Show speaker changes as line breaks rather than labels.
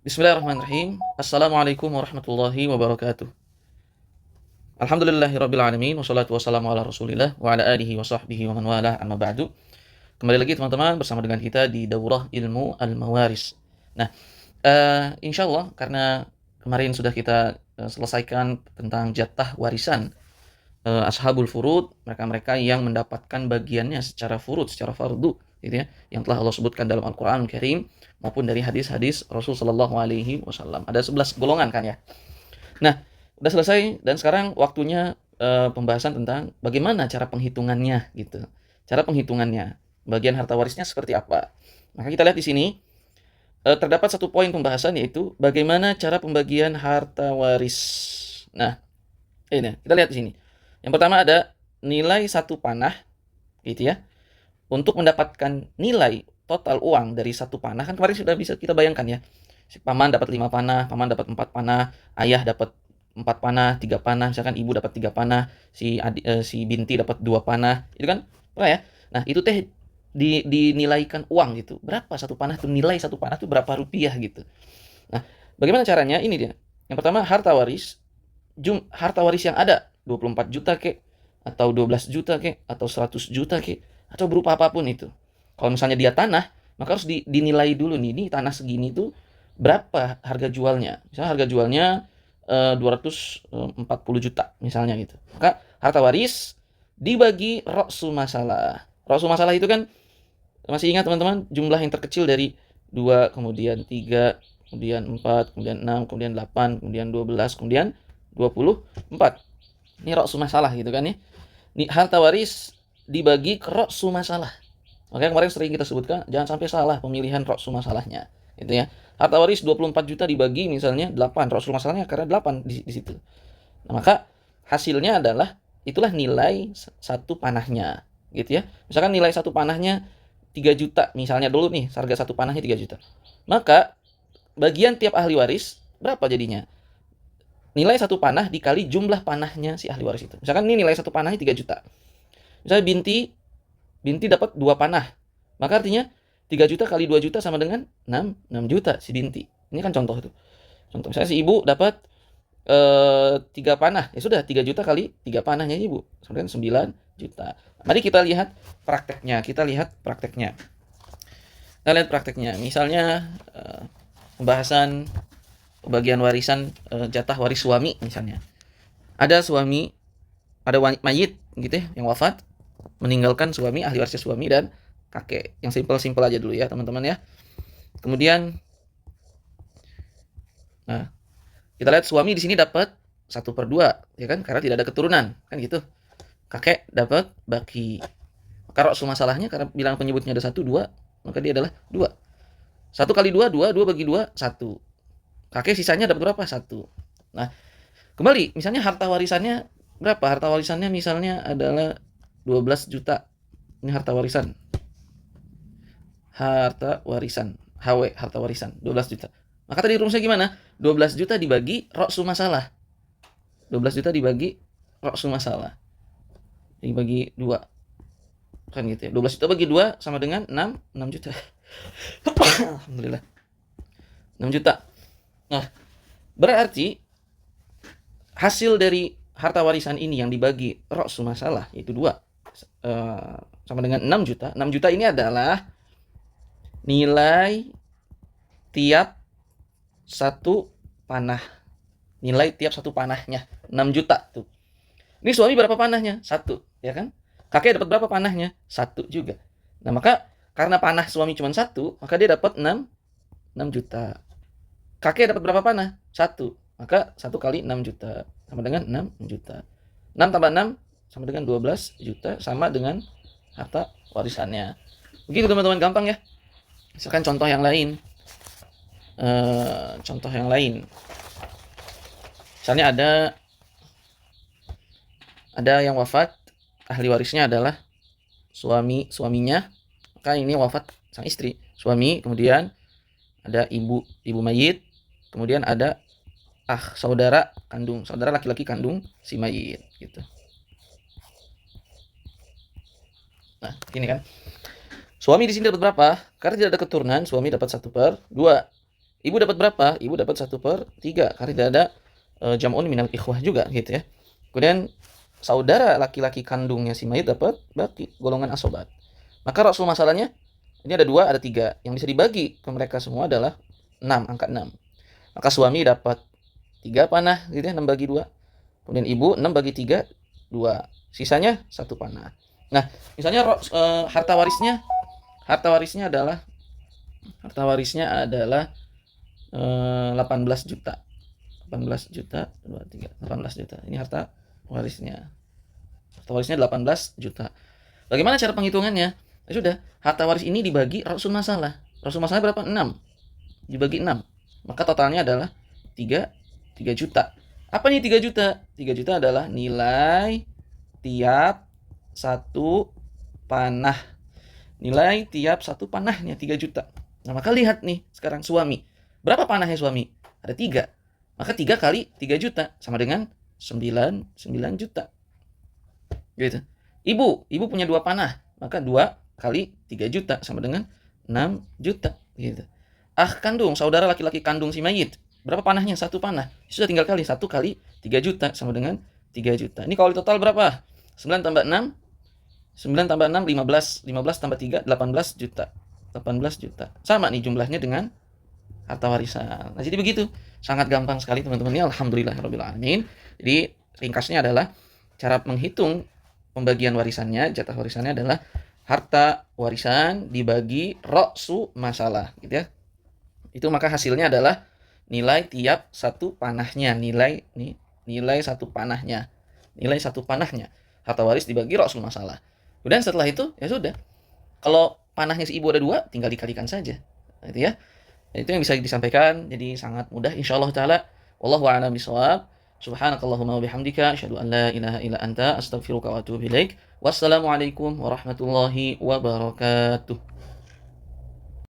Bismillahirrahmanirrahim. Assalamualaikum warahmatullahi wabarakatuh. Alhamdulillahirabbil alamin wassalatu wassalamu ala Rasulillah wa ala alihi wa sahbihi wa man walah amma ba'du. Kembali lagi teman-teman bersama dengan kita di Daurah Ilmu Al-Mawaris. Nah, insyaallah karena kemarin sudah kita selesaikan tentang jatah warisan ashabul furud, mereka-mereka yang mendapatkan bagiannya secara furud, secara fardu, gitu ya, yang telah Allah sebutkan dalam Al-Qur'anul Karim maupun dari hadis-hadis Rasul sallallahu alaihi wasallam. Ada 11 golongan kan ya. Nah, udah selesai dan sekarang waktunya pembahasan tentang bagaimana cara penghitungannya gitu. Cara penghitungannya, bagian harta warisnya seperti apa. Maka kita lihat di sini terdapat satu poin pembahasan yaitu bagaimana cara pembagian harta waris. Nah, ini kita lihat di sini. Yang pertama ada nilai satu panah, gitu ya. Untuk mendapatkan nilai total uang dari satu panah, kan kemarin sudah bisa kita bayangkan ya. Si paman dapat 5 panah, paman dapat 4 panah, ayah dapat 4 panah, 3 panah, misalkan ibu dapat 3 panah, si binti dapat 2 panah, itu kan pernah ya. Nah, itu teh dinilaikan uang gitu. Berapa satu panah tuh, nilai satu panah tuh berapa rupiah gitu. Nah, bagaimana caranya? Ini dia. Yang pertama harta waris, harta waris yang ada 24 juta kek, atau 12 juta kek, atau 100 juta kek, atau berupa apapun itu. Kalau misalnya dia tanah, maka harus dinilai dulu nih, ini tanah segini tuh berapa harga jualnya. Misalnya harga jualnya 240 juta misalnya gitu. Maka harta waris dibagi roksu masalah. Roksu masalah itu kan masih ingat teman-teman jumlah yang terkecil dari 2, kemudian 3, kemudian 4, kemudian 6, kemudian 8, kemudian 12, kemudian 24. Ini roksu masalah gitu kan ya. Ini harta waris dibagi ke roksu masalah. Makanya kemarin sering kita sebutkan jangan sampai salah pemilihan roksu masalahnya. Gitu ya. Harta waris 24 juta dibagi misalnya 8, roksu masalahnya karena 8 di situ. Nah, maka hasilnya adalah itulah nilai satu panahnya, gitu ya. Misalkan nilai satu panahnya 3 juta misalnya dulu nih, harga satu panahnya 3 juta. Maka bagian tiap ahli waris berapa jadinya? Nilai satu panah dikali jumlah panahnya si ahli waris itu. Misalkan ini nilai satu panahnya 3 juta. Misalnya binti dapat 2 panah. Maka artinya 3 juta kali 2 juta sama dengan 6 juta si binti. Ini kan contoh itu. Contoh misalnya si ibu dapat 3 panah. Ya sudah 3 juta kali 3 panahnya ibu. Sama dengan 9 juta. Mari kita lihat prakteknya. Kita lihat prakteknya. Misalnya pembahasan bagian warisan jatah waris suami misalnya. Ada suami, ada mayit gitu ya yang wafat, meninggalkan suami, ahli warisnya suami dan kakek. Yang simpel-simpel aja dulu ya, teman-teman ya. Kemudian nah, kita lihat suami di sini dapat 1/2 ya kan karena tidak ada keturunan, kan gitu. Kakek dapat baki. Kalau masalahnya karena bilang penyebutnya ada 1, 2, maka dia adalah 2. 1 kali 2, 2, 2 bagi 2, 1. Kakek sisanya dapat berapa? 1. Nah, kembali misalnya harta warisannya berapa? Harta warisannya misalnya adalah 12 juta. Ini harta warisan. Harta warisan 12 juta. Maka tadi rumusnya gimana? 12 juta dibagi roksu masalah. 12 juta dibagi roksu masalah. Dibagi 2. Kan gitu ya. 12 juta bagi 2 sama dengan 6 juta. Alhamdulillah. 6 juta. Nah, berarti hasil dari harta warisan ini yang dibagi roksu masalah yaitu 2 sama dengan 6 juta. 6 juta ini adalah nilai tiap satu panah. Nilai tiap satu panahnya 6 juta tuh. Ini suami berapa panahnya? 1, ya kan? Kakek dapat berapa panahnya? 1 juga. Nah, maka karena panah suami cuma 1, maka dia dapat 6 juta. Kakek dapat berapa panah? 1. Maka 1 kali 6 juta sama dengan 6 juta. 6 tambah 6 sama dengan 12 juta sama dengan harta warisannya. Begitu teman-teman, gampang ya. Misalkan contoh yang lain. Misalnya ada yang wafat, ahli warisnya adalah suaminya, maka ini wafat sang istri, suami, kemudian ada ibu mayit, kemudian ada saudara laki-laki kandung si mayit gitu. Nah, ini kan. Suami di sini dapat berapa? Karena tidak ada keturunan, suami dapat 1/2. Ibu dapat berapa? Ibu dapat 1/3 karena tidak ada jam'un minal ikhwah juga gitu ya. Kemudian saudara laki-laki kandungnya si mayit dapat baki, golongan asobat. Maka rasul masalahnya ini ada 2, ada 3. Yang bisa dibagi ke mereka semua adalah 6, angka 6. Maka suami dapat 3 panah gitu ya, 6 bagi 2. Kemudian ibu 6 bagi 3, 2. Sisanya 1 panah. Nah, misalnya harta warisnya adalah 18 juta. 18 juta, 2, 3, 18 juta. Ini harta warisnya. Harta warisnya 18 juta. Bagaimana cara penghitungannya? Ya sudah, harta waris ini dibagi rasul masalah. Rasul masalah berapa? 6. Dibagi 6. Maka totalnya adalah 3 juta. Apa nih 3 juta? 3 juta adalah nilai tiap satu panah. Nilai tiap satu panahnya 3 juta. Nah, maka lihat nih sekarang suami. Berapa panahnya suami? Ada 3. Maka 3 kali 3 juta sama dengan 9 juta. Gitu. Ibu punya 2 panah. Maka 2 kali 3 juta sama dengan 6 juta. Gitu. Kandung, saudara laki-laki kandung si mayit. Berapa panahnya? 1 panah. Sudah tinggal kali. 1 kali 3 juta sama dengan 3 juta. Ini kalau total berapa? 9 tambah 6. 9 tambah 6, 15. 15 tambah 3, 18 juta. 18 juta. Sama nih jumlahnya dengan harta warisan. Nah, jadi begitu. Sangat gampang sekali teman-teman. Ya, alhamdulillahirabbil alamin. Jadi ringkasnya adalah cara menghitung pembagian warisannya, jatah warisannya adalah harta warisan dibagi ra'su masalah, gitu ya. Itu maka hasilnya adalah nilai tiap satu panahnya, nilai satu panahnya. Nilai satu panahnya. Harta waris dibagi ra'sul masalah. Kemudian setelah itu ya sudah. Kalau panahnya si ibu ada 2, tinggal dikalikan saja. Gitu ya. Itu yang bisa disampaikan, jadi sangat mudah insyaallah taala. Wallahu a'lam bishawab. Subhanakallahumma wa bihamdika asyhadu an la ilaha illa anta astaghfiruka wa atubu ilaik. Wassalamualaikum warahmatullahi wabarakatuh.